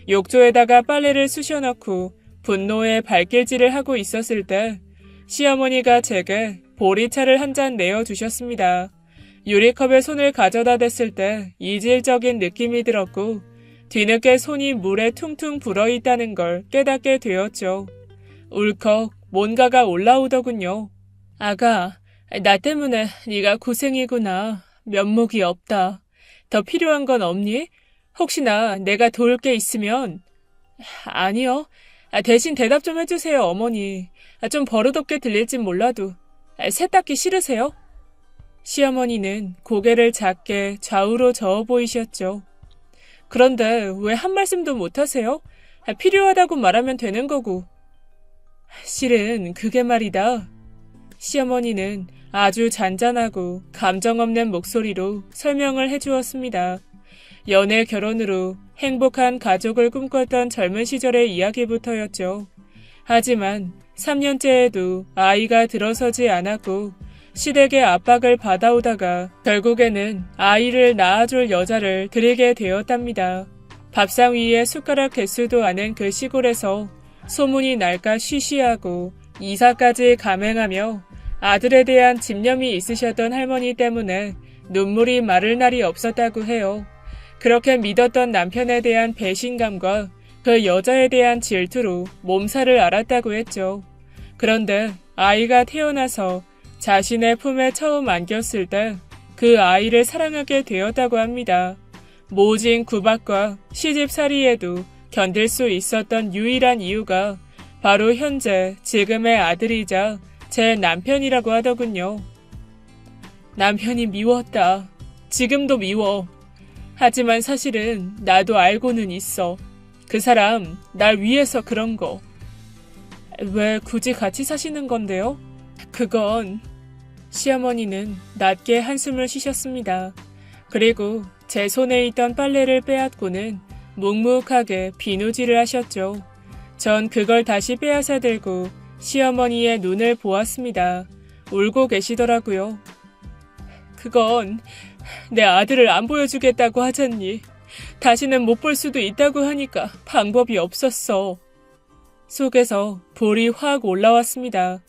욕조에다가 빨래를 쑤셔넣고 분노에 발길질을 하고 있었을 때 시어머니가 제게 보리차를 한 잔 내어주셨습니다. 유리컵에 손을 가져다 댔을 때 이질적인 느낌이 들었고 뒤늦게 손이 물에 퉁퉁 불어있다는 걸 깨닫게 되었죠. 울컥 뭔가가 올라오더군요. 아가, 나 때문에 네가 고생이구나. 면목이 없다. 더 필요한 건 없니? 혹시나 내가 도울 게 있으면... 아니요. 대신 대답 좀 해주세요, 어머니. 좀 버릇없게 들릴진 몰라도. 세탁기 싫으세요? 시어머니는 고개를 작게 좌우로 저어 보이셨죠. 그런데 왜 한 말씀도 못하세요? 필요하다고 말하면 되는 거고. 실은 그게 말이다. 시어머니는 아주 잔잔하고 감정 없는 목소리로 설명을 해주었습니다. 연애 결혼으로 행복한 가족을 꿈꿨던 젊은 시절의 이야기부터였죠. 하지만 3년째에도 아이가 들어서지 않았고 시댁의 압박을 받아오다가 결국에는 아이를 낳아줄 여자를 들이게 되었답니다. 밥상 위에 숟가락 개수도 않은 그 시골에서 소문이 날까 쉬쉬하고 이사까지 감행하며 아들에 대한 집념이 있으셨던 할머니 때문에 눈물이 마를 날이 없었다고 해요. 그렇게 믿었던 남편에 대한 배신감과 그 여자에 대한 질투로 몸살을 앓았다고 했죠. 그런데 아이가 태어나서 자신의 품에 처음 안겼을 때 그 아이를 사랑하게 되었다고 합니다. 모진 구박과 시집살이에도 견딜 수 있었던 유일한 이유가 바로 현재 지금의 아들이자 제 남편이라고 하더군요. 남편이 미웠다. 지금도 미워. 하지만 사실은 나도 알고는 있어. 그 사람 날 위해서 그런 거. 왜 굳이 같이 사시는 건데요? 그건... 시어머니는 낮게 한숨을 쉬셨습니다. 그리고 제 손에 있던 빨래를 빼앗고는 묵묵하게 비누질을 하셨죠. 전 그걸 다시 빼앗아 들고 시어머니의 눈을 보았습니다. 울고 계시더라고요. 그건 내 아들을 안 보여주겠다고 하잖니. 다시는 못 볼 수도 있다고 하니까 방법이 없었어. 속에서 볼이 확 올라왔습니다.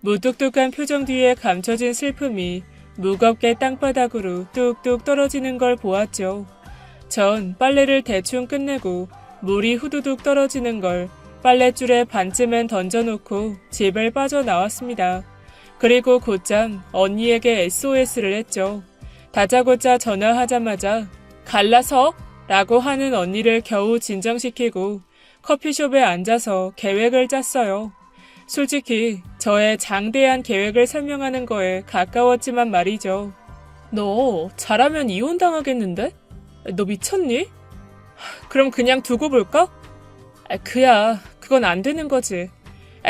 무뚝뚝한 표정 뒤에 감춰진 슬픔이 무겁게 땅바닥으로 뚝뚝 떨어지는 걸 보았죠. 전 빨래를 대충 끝내고 물이 후두둑 떨어지는 걸 빨랫줄에 반쯤은 던져놓고 집을 빠져나왔습니다. 그리고 곧장 언니에게 SOS를 했죠. 다짜고짜 전화하자마자 갈라서? 라고 하는 언니를 겨우 진정시키고 커피숍에 앉아서 계획을 짰어요. 솔직히 저의 장대한 계획을 설명하는 거에 가까웠지만 말이죠. 너 잘하면 이혼당하겠는데? 너 미쳤니? 그럼 그냥 두고 볼까? 그건 안 되는 거지.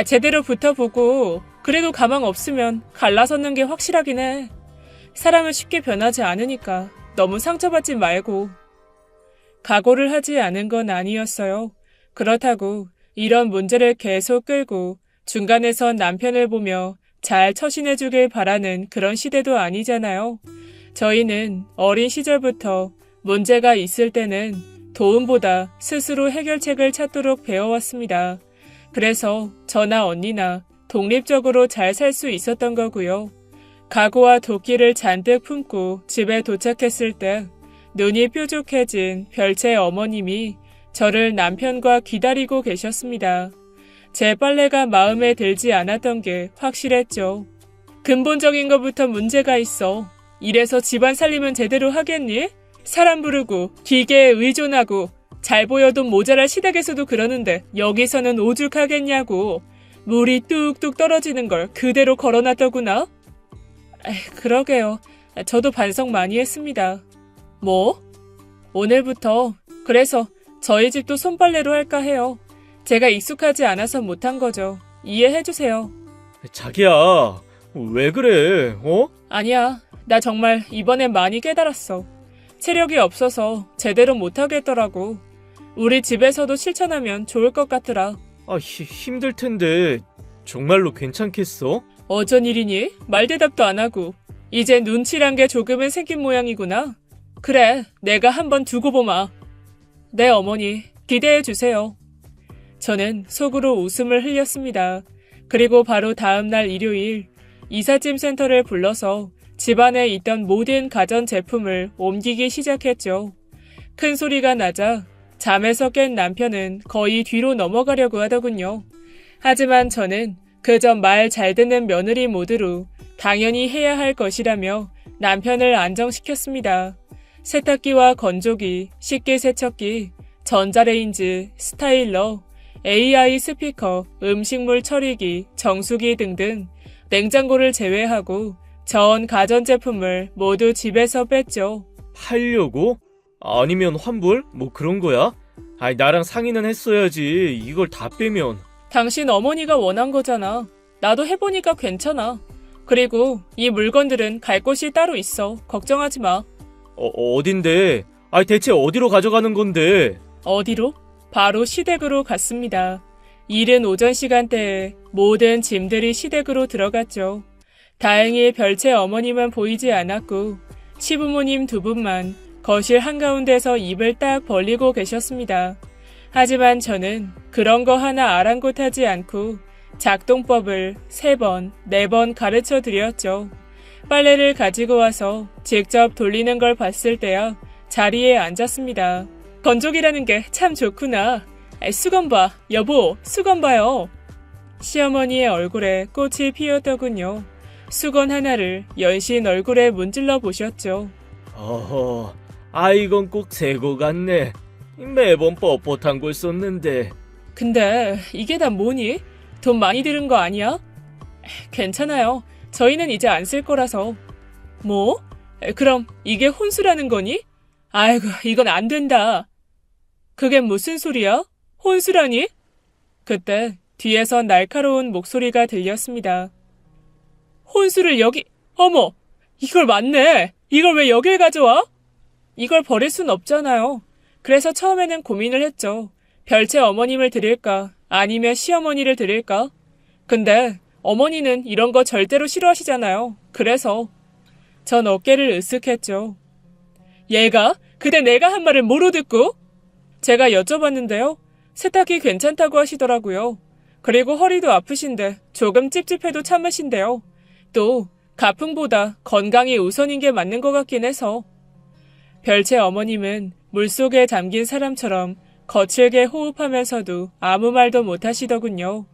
제대로 붙어보고 그래도 가망 없으면 갈라서는 게 확실하긴 해. 사람은 쉽게 변하지 않으니까 너무 상처받지 말고. 각오를 하지 않은 건 아니었어요. 그렇다고 이런 문제를 계속 끌고 중간에서 남편을 보며 잘 처신해주길 바라는 그런 시대도 아니잖아요. 저희는 어린 시절부터 문제가 있을 때는 도움보다 스스로 해결책을 찾도록 배워왔습니다. 그래서 저나 언니나 독립적으로 잘 살 수 있었던 거고요. 각오와 도끼를 잔뜩 품고 집에 도착했을 때 눈이 뾰족해진 별채 어머님이 저를 남편과 기다리고 계셨습니다. 제 빨래가 마음에 들지 않았던 게 확실했죠. 근본적인 것부터 문제가 있어. 이래서 집안 살림은 제대로 하겠니? 사람 부르고 기계에 의존하고 잘 보여도 모자랄 시댁에서도 그러는데 여기서는 오죽하겠냐고. 물이 뚝뚝 떨어지는 걸 그대로 걸어놨더구나. 그러게요. 저도 반성 많이 했습니다. 뭐? 오늘부터 그래서 저희 집도 손빨래로 할까 해요. 제가 익숙하지 않아서 못한 거죠. 이해해주세요. 자기야, 왜 그래, 어? 아니야, 나 정말 이번엔 많이 깨달았어. 체력이 없어서 제대로 못하겠더라고. 우리 집에서도 실천하면 좋을 것 같더라. 힘들 텐데 정말로 괜찮겠어? 어쩐 일이니? 말대답도 안 하고. 이제 눈치란 게 조금은 생긴 모양이구나. 그래, 내가 한번 두고 보마. 네, 어머니, 기대해주세요. 저는 속으로 웃음을 흘렸습니다. 그리고 바로 다음날 일요일, 이삿짐 센터를 불러서 집안에 있던 모든 가전제품을 옮기기 시작했죠. 큰 소리가 나자 잠에서 깬 남편은 거의 뒤로 넘어가려고 하더군요. 하지만 저는 그저 말 잘 듣는 며느리 모드로 당연히 해야 할 것이라며 남편을 안정시켰습니다. 세탁기와 건조기, 식기세척기, 전자레인지, 스타일러, AI 스피커, 음식물 처리기, 정수기 등등 냉장고를 제외하고 전 가전제품을 모두 집에서 뺐죠. 팔려고? 아니면 환불? 뭐 그런 거야? 나랑 상의는 했어야지. 이걸 다 빼면. 당신 어머니가 원한 거잖아. 나도 해보니까 괜찮아. 그리고 이 물건들은 갈 곳이 따로 있어. 걱정하지 마. 어딘데? 아니, 대체 어디로 가져가는 건데? 어디로? 바로 시댁으로 갔습니다. 이른 오전 시간대에 모든 짐들이 시댁으로 들어갔죠. 다행히 별채 어머님은 보이지 않았고 시부모님 두 분만 거실 한가운데서 입을 딱 벌리고 계셨습니다. 하지만 저는 그런 거 하나 아랑곳하지 않고 작동법을 3번, 4번 가르쳐 드렸죠. 빨래를 가지고 와서 직접 돌리는 걸 봤을 때야 자리에 앉았습니다. 건조기라는 게 참 좋구나. 수건 봐. 여보, 수건 봐요. 시어머니의 얼굴에 꽃이 피었더군요. 수건 하나를 연신 얼굴에 문질러 보셨죠. 어허, 이건 꼭 새거 같네. 매번 뻣뻣한 걸 썼는데. 근데 이게 다 뭐니? 돈 많이 들은 거 아니야? 괜찮아요. 저희는 이제 안 쓸 거라서. 뭐? 그럼 이게 혼수라는 거니? 아이고, 이건 안 된다. 그게 무슨 소리야? 혼수라니? 그때 뒤에서 날카로운 목소리가 들렸습니다. 혼수를 여기, 어머! 이걸 맞네! 이걸 왜 여길 가져와? 이걸 버릴 순 없잖아요. 그래서 처음에는 고민을 했죠. 별채 어머님을 드릴까? 아니면 시어머니를 드릴까? 근데 어머니는 이런 거 절대로 싫어하시잖아요. 그래서 전 어깨를 으쓱했죠. 얘가? 그대 내가 한 말을 뭐로 듣고? 제가 여쭤봤는데요. 세탁이 괜찮다고 하시더라고요. 그리고 허리도 아프신데 조금 찝찝해도 참으신대요. 또 가풍보다 건강이 우선인 게 맞는 것 같긴 해서. 별채 어머님은 물속에 잠긴 사람처럼 거칠게 호흡하면서도 아무 말도 못하시더군요.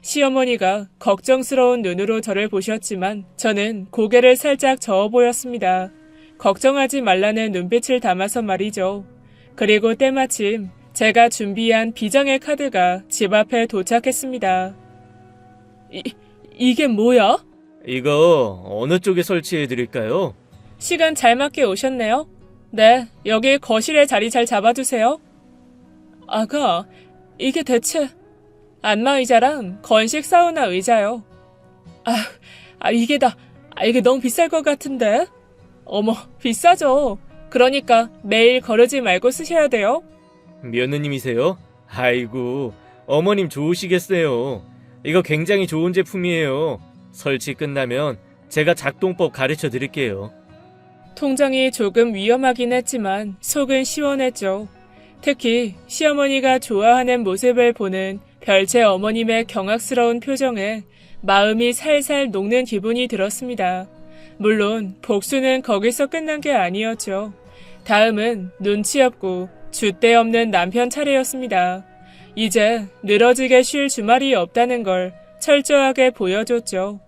시어머니가 걱정스러운 눈으로 저를 보셨지만 저는 고개를 살짝 저어 보였습니다. 걱정하지 말라는 눈빛을 담아서 말이죠. 그리고 때마침 제가 준비한 비장의 카드가 집 앞에 도착했습니다. 이게 뭐야? 이거 어느 쪽에 설치해 드릴까요? 시간 잘 맞게 오셨네요. 네, 여기 거실에 자리 잘 잡아주세요. 아가, 이게 대체 안마의자랑 건식 사우나 의자요. 이게 이게 너무 비쌀 것 같은데? 어머, 비싸죠. 그러니까 매일 거르지 말고 쓰셔야 돼요. 며느님이세요? 아이고, 어머님 좋으시겠어요. 이거 굉장히 좋은 제품이에요. 설치 끝나면 제가 작동법 가르쳐 드릴게요. 통장이 조금 위험하긴 했지만 속은 시원했죠. 특히 시어머니가 좋아하는 모습을 보는 별채 어머님의 경악스러운 표정에 마음이 살살 녹는 기분이 들었습니다. 물론 복수는 거기서 끝난 게 아니었죠. 다음은 눈치 없고 줏대 없는 남편 차례였습니다. 이제 늘어지게 쉴 주말이 없다는 걸 철저하게 보여줬죠.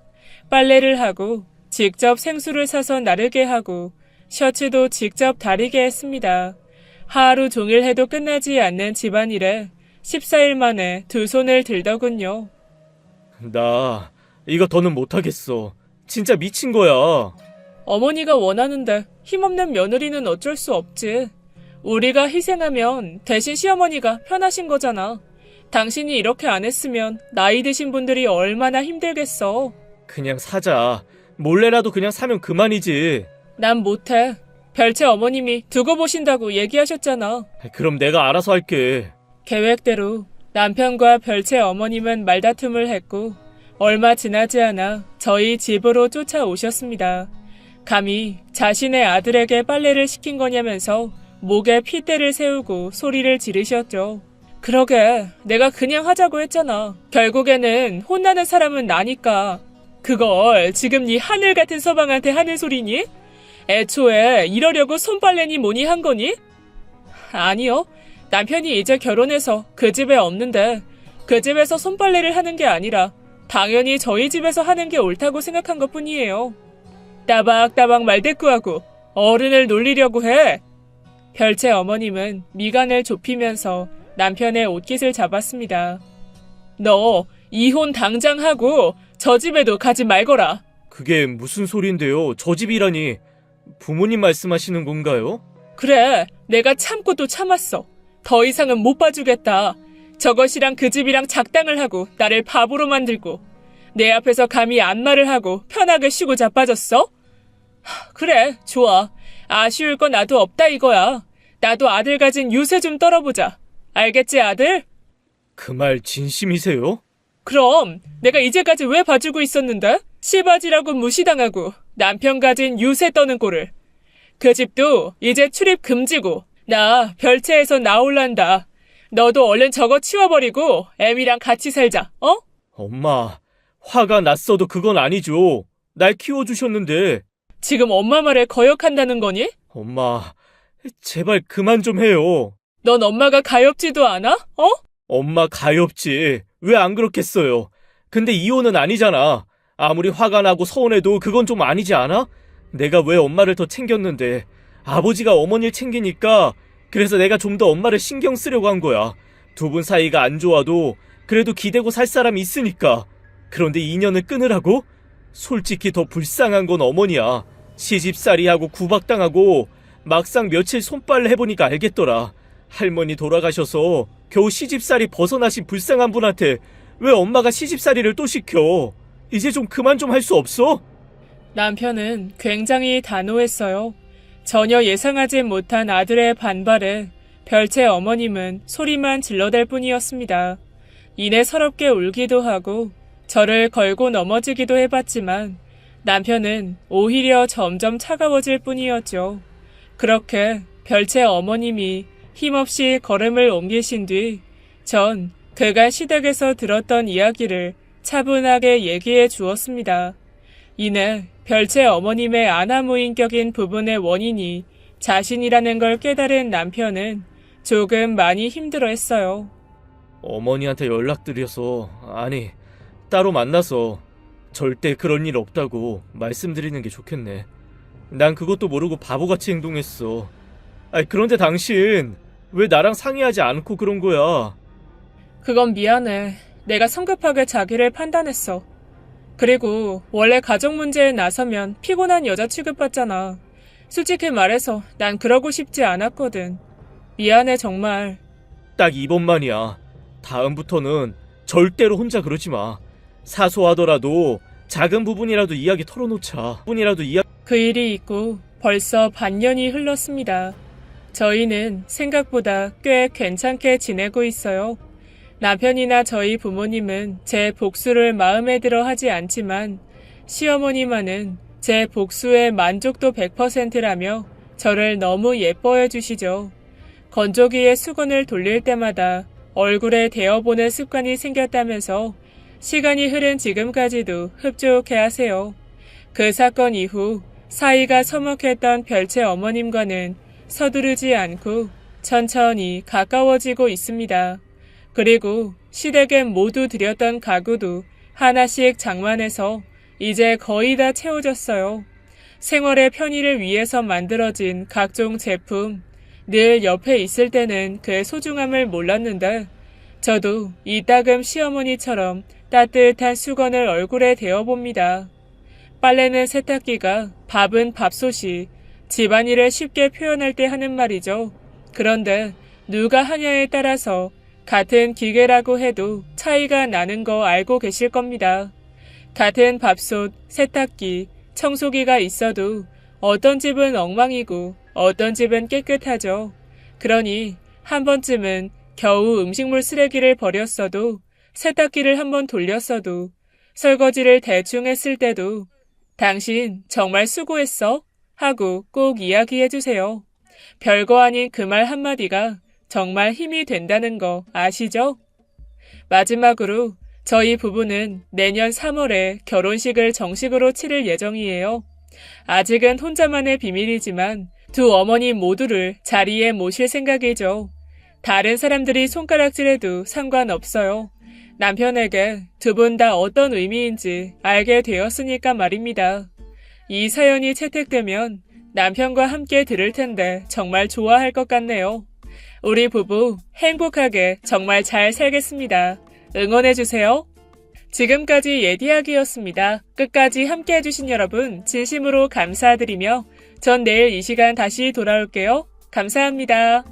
빨래를 하고 직접 생수를 사서 나르게 하고 셔츠도 직접 다리게 했습니다. 하루 종일 해도 끝나지 않는 집안일에 14일 만에 2손을 들더군요. 나 이거 더는 못하겠어. 진짜 미친 거야. 어머니가 원하는데 힘없는 며느리는 어쩔 수 없지. 우리가 희생하면 대신 시어머니가 편하신 거잖아. 당신이 이렇게 안 했으면 나이 드신 분들이 얼마나 힘들겠어. 그냥 사자. 몰래라도 그냥 사면 그만이지. 난 못해. 별채 어머님이 두고 보신다고 얘기하셨잖아. 그럼 내가 알아서 할게. 계획대로 남편과 별채 어머님은 말다툼을 했고 얼마 지나지 않아 저희 집으로 쫓아오셨습니다. 감히 자신의 아들에게 빨래를 시킨 거냐면서 목에 핏대를 세우고 소리를 지르셨죠. 그러게 내가 그냥 하자고 했잖아. 결국에는 혼나는 사람은 나니까. 그걸 지금 네 하늘 같은 서방한테 하는 소리니? 애초에 이러려고 손빨래니 뭐니 한 거니? 아니요. 남편이 이제 결혼해서 그 집에 없는데 그 집에서 손빨래를 하는 게 아니라 당연히 저희 집에서 하는 게 옳다고 생각한 것뿐이에요. 따박따박 말대꾸하고 어른을 놀리려고 해. 별채 어머님은 미간을 좁히면서 남편의 옷깃을 잡았습니다. 너 이혼 당장 하고 저 집에도 가지 말거라. 그게 무슨 소린데요? 저 집이라니. 부모님 말씀하시는 건가요? 그래, 내가 참고 또 참았어. 더 이상은 못 봐주겠다. 저것이랑 그 집이랑 작당을 하고 나를 바보로 만들고 내 앞에서 감히 안마를 하고 편하게 쉬고 자빠졌어? 그래, 좋아. 아쉬울 건 나도 없다 이거야. 나도 아들 가진 유세 좀 떨어보자. 알겠지, 아들? 그 말 진심이세요? 그럼 내가 이제까지 왜 봐주고 있었는데? 씨바지라고 무시당하고 남편 가진 유세 떠는 꼴을. 그 집도 이제 출입 금지고 나 별채에서 나올란다. 너도 얼른 저거 치워버리고 애미랑 같이 살자, 어? 엄마, 화가 났어도 그건 아니죠. 날 키워주셨는데. 지금 엄마 말에 거역한다는 거니? 엄마, 제발 그만 좀 해요. 넌 엄마가 가엾지도 않아? 어? 엄마 가엾지. 왜 안 그렇겠어요? 근데 이혼은 아니잖아. 아무리 화가 나고 서운해도 그건 좀 아니지 않아? 내가 왜 엄마를 더 챙겼는데 아버지가 어머니를 챙기니까 그래서 내가 좀 더 엄마를 신경 쓰려고 한 거야. 두 분 사이가 안 좋아도 그래도 기대고 살 사람이 있으니까. 그런데 인연을 끊으라고? 솔직히 더 불쌍한 건 어머니야. 시집살이하고 구박당하고 막상 며칠 손빨래 해보니까 알겠더라. 할머니 돌아가셔서 겨우 시집살이 벗어나신 불쌍한 분한테 왜 엄마가 시집살이를 또 시켜? 이제 좀 그만 좀 할 수 없어? 남편은 굉장히 단호했어요. 전혀 예상하지 못한 아들의 반발에 별채 어머님은 소리만 질러댈 뿐이었습니다. 이내 서럽게 울기도 하고 저를 걸고 넘어지기도 해봤지만 남편은 오히려 점점 차가워질 뿐이었죠. 그렇게 별채 어머님이 힘없이 걸음을 옮기신 뒤 전 그간 시댁에서 들었던 이야기를 차분하게 얘기해 주었습니다. 이내 별채 어머님의 아나무인격인 부분의 원인이 자신이라는 걸 깨달은 남편은 조금 많이 힘들어했어요. 어머니한테 연락드려서, 아니, 따로 만나서 절대 그런 일 없다고 말씀드리는 게 좋겠네. 난 그것도 모르고 바보같이 행동했어. 그런데 당신 왜 나랑 상의하지 않고 그런 거야? 그건 미안해. 내가 성급하게 자기를 판단했어. 그리고 원래 가족 문제에 나서면 피곤한 여자 취급받잖아. 솔직히 말해서 난 그러고 싶지 않았거든. 미안해 정말. 딱 이번만이야. 다음부터는 절대로 혼자 그러지 마. 사소하더라도 작은 부분이라도 이야기 털어놓자. 그 일이 있고 벌써 반년이 흘렀습니다. 저희는 생각보다 꽤 괜찮게 지내고 있어요. 남편이나 저희 부모님은 제 복수를 마음에 들어 하지 않지만 시어머니만은 제 복수의 만족도 100%라며 저를 너무 예뻐해 주시죠. 건조기에 수건을 돌릴 때마다 얼굴에 대어보는 습관이 생겼다면서 시간이 흐른 지금까지도 흡족해 하세요. 그 사건 이후 사이가 서먹했던 별채 어머님과는 서두르지 않고 천천히 가까워지고 있습니다. 그리고 시댁에 모두 드렸던 가구도 하나씩 장만해서 이제 거의 다 채워졌어요. 생활의 편의를 위해서 만들어진 각종 제품, 늘 옆에 있을 때는 그 소중함을 몰랐는데 저도 이따금 시어머니처럼 따뜻한 수건을 얼굴에 대어봅니다. 빨래는 세탁기가, 밥은 밥솥이, 집안일을 쉽게 표현할 때 하는 말이죠. 그런데 누가 하냐에 따라서 같은 기계라고 해도 차이가 나는 거 알고 계실 겁니다. 같은 밥솥, 세탁기, 청소기가 있어도 어떤 집은 엉망이고 어떤 집은 깨끗하죠. 그러니 한 번쯤은 겨우 음식물 쓰레기를 버렸어도 세탁기를 한번 돌렸어도 설거지를 대충 했을 때도 당신 정말 수고했어 하고 꼭 이야기해주세요. 별거 아닌 그 말 한마디가 정말 힘이 된다는 거 아시죠? 마지막으로 저희 부부는 내년 3월에 결혼식을 정식으로 치를 예정이에요. 아직은 혼자만의 비밀이지만 두 어머니 모두를 자리에 모실 생각이죠. 다른 사람들이 손가락질해도 상관없어요. 남편에게 두 분 다 어떤 의미인지 알게 되었으니까 말입니다. 이 사연이 채택되면 남편과 함께 들을 텐데 정말 좋아할 것 같네요. 우리 부부 행복하게 정말 잘 살겠습니다. 응원해주세요. 지금까지 예디하기였습니다. 끝까지 함께 해주신 여러분 진심으로 감사드리며 전 내일 이 시간 다시 돌아올게요. 감사합니다.